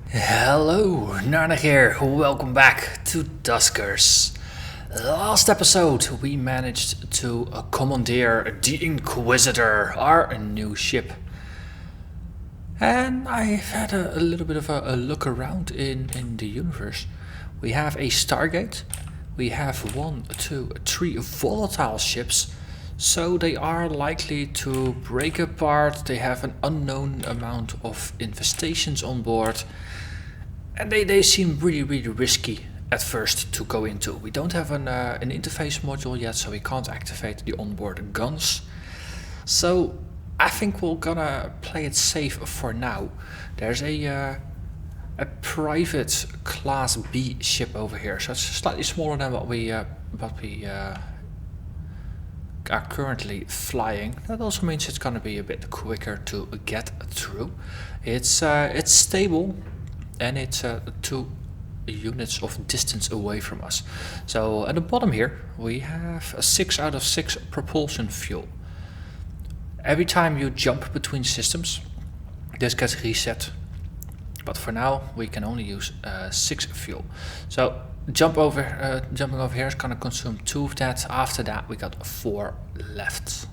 Hello, Narnach here. Welcome back to Duskers. Last episode we managed to commandeer the Inquisitor, our new ship. And I've had a little bit of a look around in the universe. We have a Stargate, we have 1, 2, 3 volatile ships. So they are likely to break apart, they have an unknown amount of infestations on board. And they seem really risky at first to go into. We don't have an interface module yet, so we can't activate the onboard guns. So I think we're gonna play it safe for now. There's a private class B ship over here, so it's slightly smaller than what we are currently flying. That also means it's gonna be a bit quicker to get through. It's stable, and it's 2 units of distance away from us. So at the bottom here we have a 6 out of 6 propulsion fuel. Every time you jump between systems, this gets reset, but for now we can only use 6 fuel. So jumping over here is going to consume 2 of that. After that we got 4 left.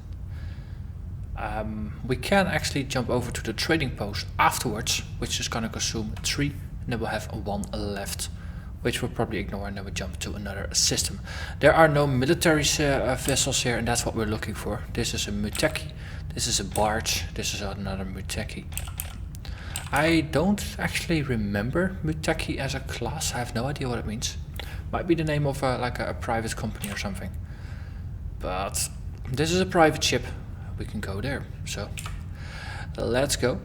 We can actually jump over to the trading post afterwards, which is going to consume 3, and then we'll have 1 left, which we'll probably ignore, and then we jump to another system. There are no military vessels here, and that's what we're looking for. This is a Muteki, this is a barge, this is another Muteki. I don't actually remember Muteki as a class. I have no idea what it means. Might be the name of like a private company or something. But this is a private ship. We can go there. So let's go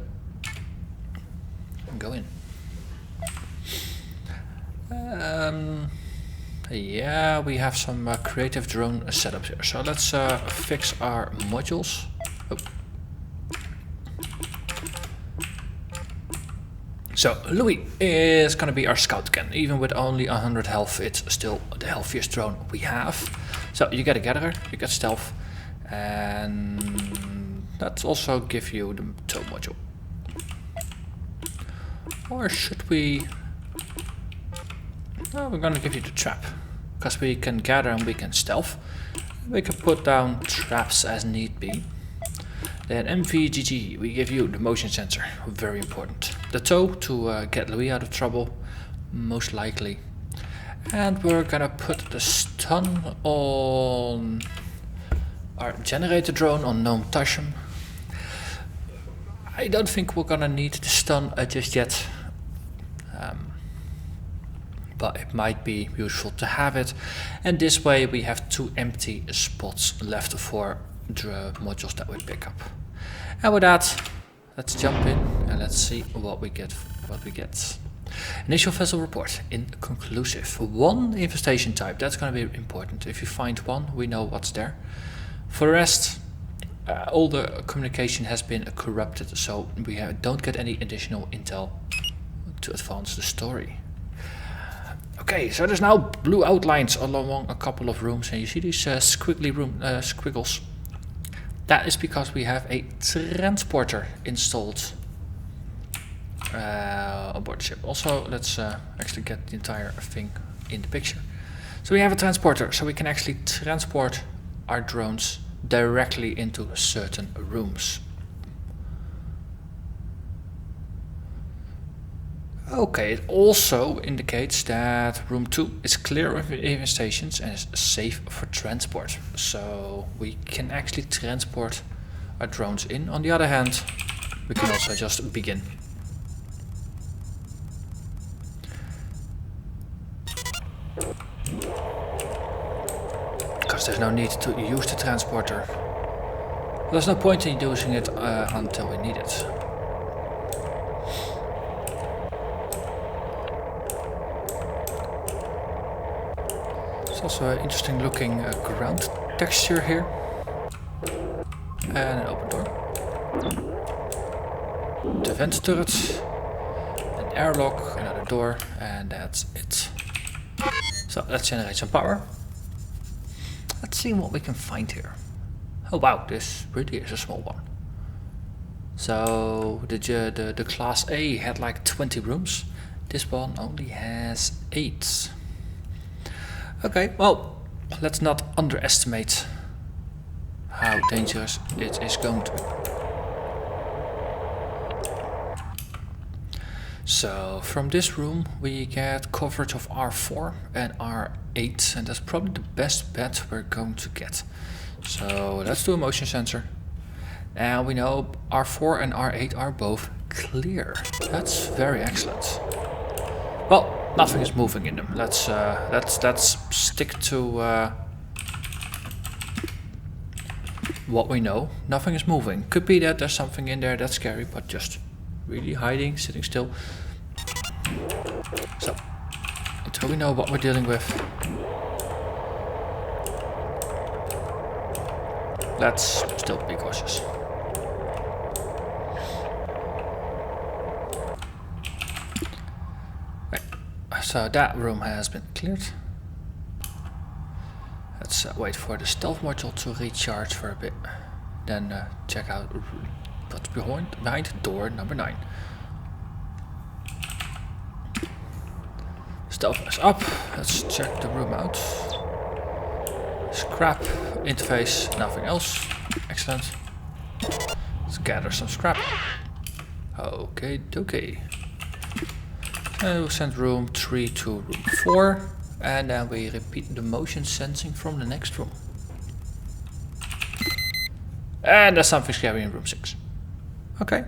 and go in. Yeah, we have some creative drone setups here. So let's fix our modules. Oh. So Louis is going to be our scout can. Even with only 100 health, it's still the healthiest drone we have. So you get a gatherer, you get stealth, and let's also give you the tow module. Or should we? No, we're going to give you the trap, because we can gather and we can stealth. We can put down traps as need be. Then MVGG, we give you the motion sensor, very important. The tow to get Louis out of trouble, most likely. And we're gonna put the stun on our generator drone on Gnome Tasham. I don't think we're gonna need the stun just yet. But it might be useful to have it. And this way we have 2 empty spots left for the modules that we pick up. And with that, let's jump in and let's see what we get. Initial vessel report inconclusive. 1 infestation type, that's going to be important. If you find 1, we know what's there. For the rest, all the communication has been corrupted, so we don't get any additional intel to advance the story. Okay, so there's now blue outlines along a couple of rooms, and you see these squiggly squiggles. That is because we have a transporter installed aboard the ship. Also, let's actually get the entire thing in the picture. So we have a transporter, so we can actually transport our drones directly into certain rooms. Okay, it also indicates that room 2 is clear of infestations and is safe for transport. So we can actually transport our drones in. On the other hand, we can also just begin. Because there's no need to use the transporter. There's no point in using it until we need it. It's also an interesting looking ground texture here. And an open door. The vent turret. An airlock, another door, and that's it. So let's generate some power. Let's see what we can find here. Oh wow, this really is a small one. So the class A had like 20 rooms. This one only has 8. Okay, well, let's not underestimate how dangerous it is going to be. So from this room we get coverage of R4 and R8, and that's probably the best bet we're going to get. So let's do a motion sensor. And we know R4 and R8 are both clear. That's very excellent. Well, nothing is moving in them. Let's stick to what we know. Nothing is moving. Could be that there's something in there that's scary, but just really hiding, sitting still. So, until we know what we're dealing with, let's still be cautious. Right. So that room has been cleared. Let's wait for the stealth module to recharge for a bit. Then check out what's behind door number 9. Stealth is up. Let's check the room out. Scrap, interface, nothing else. Excellent. Let's gather some scrap. Okay. And we'll send room 3 to room 4. And then we repeat the motion sensing from the next room. And there's something scary in room 6. Okay.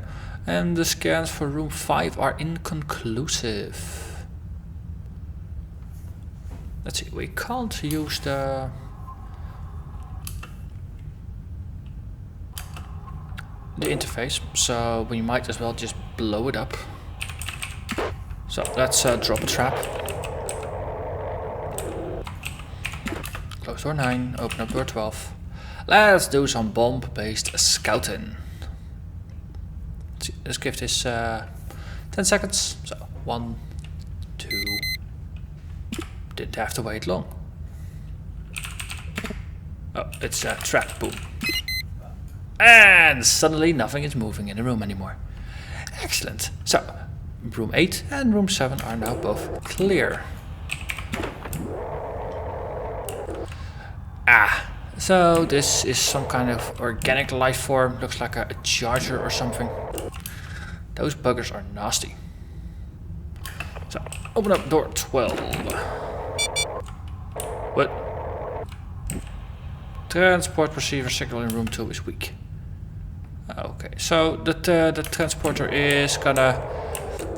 And the scans for room 5 are inconclusive. Let's see, we can't use the interface, so we might as well just blow it up. So let's drop a trap. Close door 9, open up door 12. Let's do some bomb-based scouting. Let's see, let's give this 10 seconds. So 1, 2. Didn't have to wait long. Oh, it's a trap. Boom. And suddenly nothing is moving in the room anymore. Excellent. So, room 8 and room 7 are now both clear. So this is some kind of organic life form. Looks like a charger or something. Those buggers are nasty. So, open up door 12. What? Transport receiver signal in room 2 is weak. Okay, so the transporter is gonna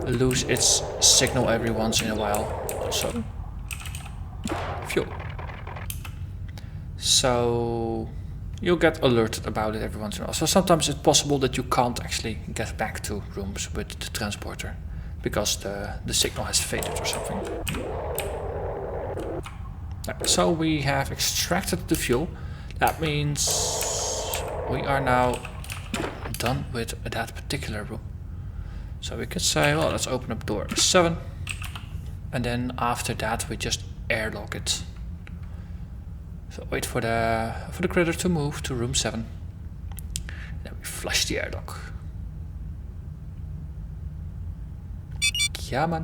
lose its signal every once in a while. Also, fuel. So you'll get alerted about it every once in a while. So sometimes it's possible that you can't actually get back to rooms with the transporter because the signal has faded or something. So we have extracted the fuel. That means we are now done with that particular room. So we could say, well, let's open up door 7. And then after that we just airlock it. So wait for the critter to move to room 7. Then we flush the airlock. Yeah, man.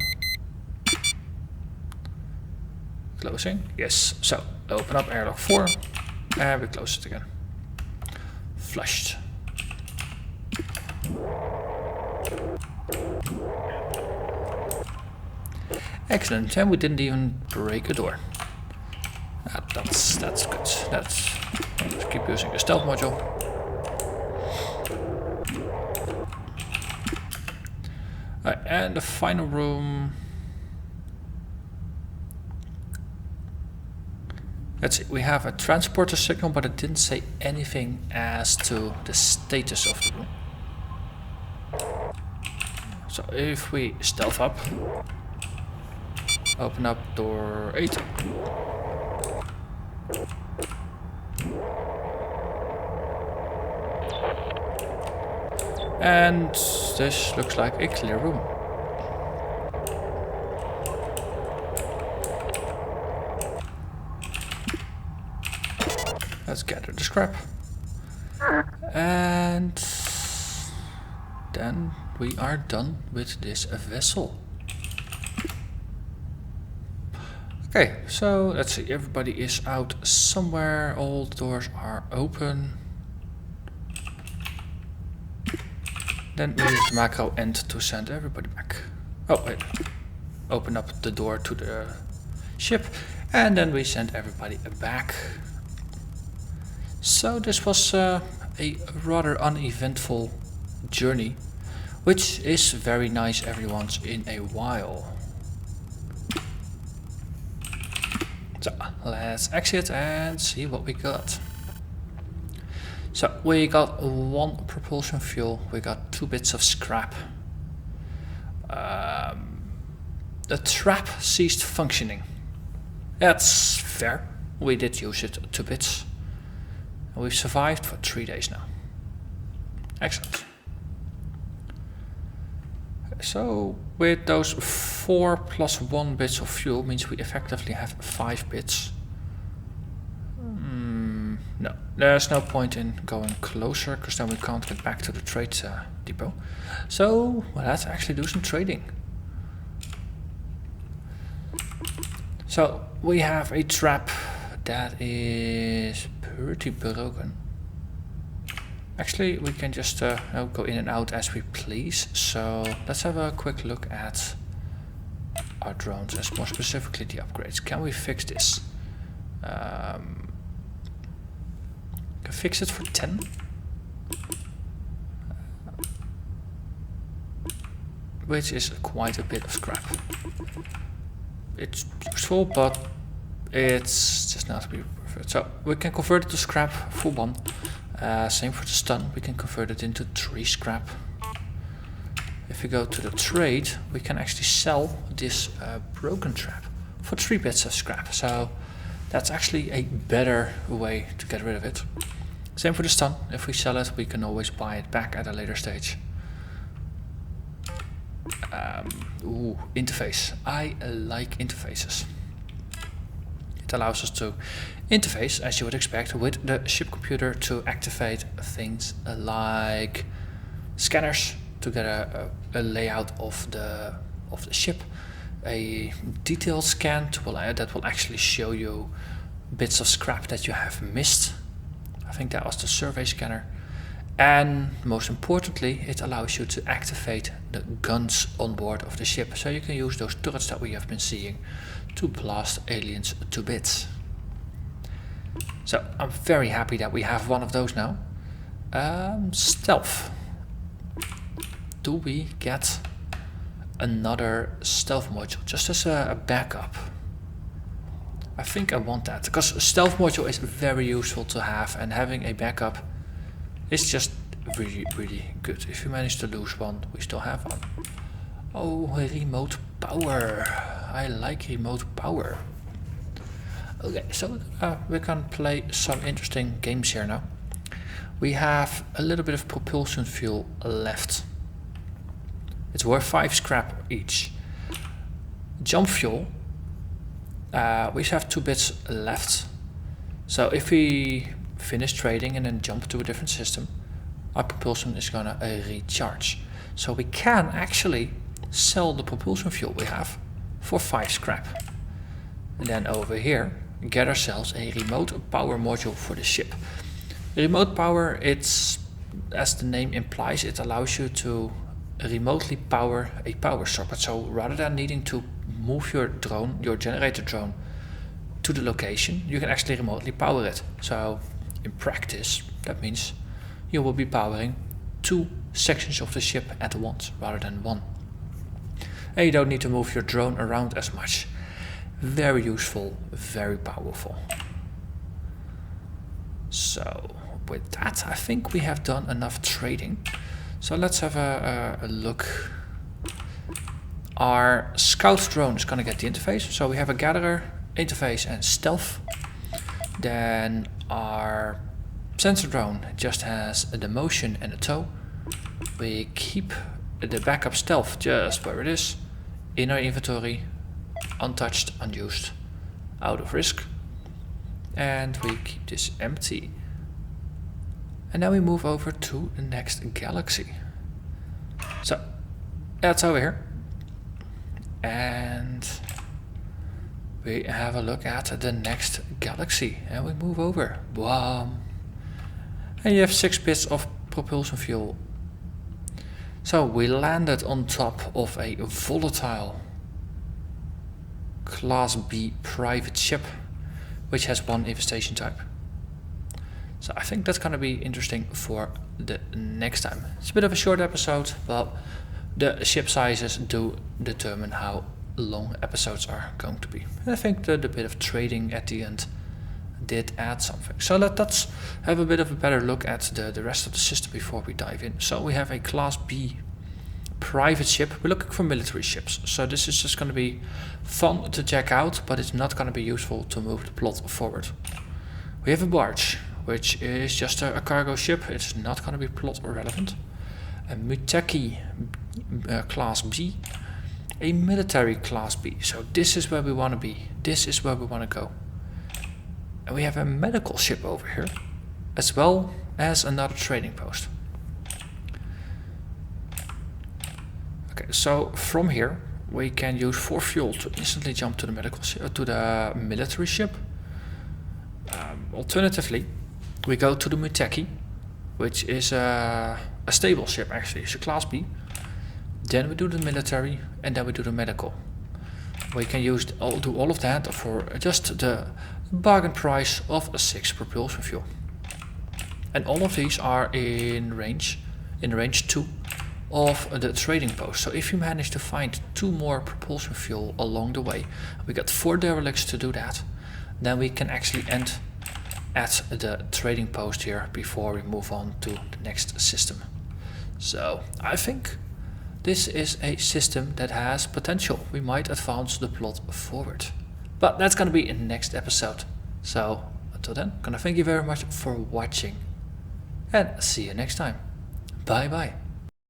Closing. Yes. So open up airlock 4 and we close it again. Flushed. Excellent. And we didn't even break a door. That's good. Let's keep using the stealth module. And the final room. Let's see, we have a transporter signal, but it didn't say anything as to the status of the room. So if we stealth up, open up door 8. And this looks like a clear room. Let's gather the scrap. And then we are done with this vessel. Okay, so let's see, everybody is out somewhere, all the doors are open. Then we use the macro end to send everybody back. Oh wait, open up the door to the ship and then we send everybody back. So this was a rather uneventful journey, which is very nice every once in a while. So let's exit and see what we got. So we got 1 propulsion fuel, we got 2 bits of scrap. The trap ceased functioning. That's fair, we did use it 2 bits. And we've survived for 3 days now. Excellent. So with those 4 plus 1 bits of fuel means we effectively have 5 bits. No, there's no point in going closer because then we can't get back to the trade depot. So let's actually do some trading. So we have a trap that is pretty broken. Actually, we can just go in and out as we please. So let's have a quick look at our drones, and more specifically the upgrades. Can we fix this? Can fix it for 10. Which is quite a bit of scrap. It's useful, but it's just not to be preferred. So we can convert it to scrap for 1. Same for the stun, we can convert it into 3 scrap. If we go to the trade, we can actually sell this broken trap for 3 bits of scrap. So that's actually a better way to get rid of it. Same for the stun, if we sell it, we can always buy it back at a later stage. Interface. I like interfaces. It allows us to interface, as you would expect, with the ship computer to activate things like scanners to get a layout of the ship, a detailed scan that will actually show you bits of scrap that you have missed. I think that was the survey scanner. And most importantly, it allows you to activate the guns on board of the ship. So you can use those turrets that we have been seeing to blast aliens to bits. So I'm very happy that we have one of those now. Stealth. Do we get another stealth module just as a backup? I think I want that, because a stealth module is very useful to have, and having a backup is just really, really good. If we manage to lose one, we still have one. Oh, remote power. I like remote power. Okay, so we can play some interesting games here now. We have a little bit of propulsion fuel left. It's worth 5 scrap each. Jump fuel. We have 2 bits left. So if we finish trading and then jump to a different system, our propulsion is gonna recharge. So we can actually sell the propulsion fuel we have for 5 scrap. And then over here, get ourselves a remote power module for the ship. Remote power, it's, as the name implies, it allows you to remotely power a power socket. So rather than needing to move your drone, your generator drone, to the location, you can actually remotely power it. So in practice, that means you will be powering 2 sections of the ship at once rather than 1. And you don't need to move your drone around as much. Very useful, very powerful. So with that, I think we have done enough trading. So let's have a look. Our scout drone is going to get the interface. So we have a gatherer, interface and stealth. Then our sensor drone just has the motion and the tow. We keep the backup stealth just where it is, in our inventory, untouched, unused, out of risk. And we keep this empty. And now we move over to the next galaxy. So that's over here. And we have a look at the next galaxy and we move over. Boom. And you have 6 bits of propulsion fuel. So we landed on top of a volatile Class B private ship, which has 1 infestation type. So I think that's going to be interesting for the next time. It's a bit of a short episode, but the ship sizes do determine how long episodes are going to be. And I think the bit of trading at the end did add something. So let's have a bit of a better look at the rest of the system before we dive in. So we have a Class B private ship. We're looking for military ships. So this is just going to be fun to check out, but it's not going to be useful to move the plot forward. We have a barge, which is just a cargo ship. It's not going to be plot relevant. A Muteki Class B. A military Class B. So this is where we want to be. This is where we want to go. And we have a medical ship over here, as well as another trading post. Okay, so from here we can use 4 fuel to instantly jump to the medical ship, to the military ship. Alternatively, we go to the Muteki, which is a stable ship actually. It's a Class B. Then we do the military, and then we do the medical. We can do all of that for just the bargain price of 6 propulsion fuel. And all of these are in range 2 of the trading post. So if you manage to find 2 more propulsion fuel along the way, we got 4 derelicts to do that, then we can actually end at the trading post here before we move on to the next system. So I think this is a system that has potential. We might advance the plot forward. But that's going to be in the next episode. So until then, I'm going to thank you very much for watching. And see you next time. Bye bye.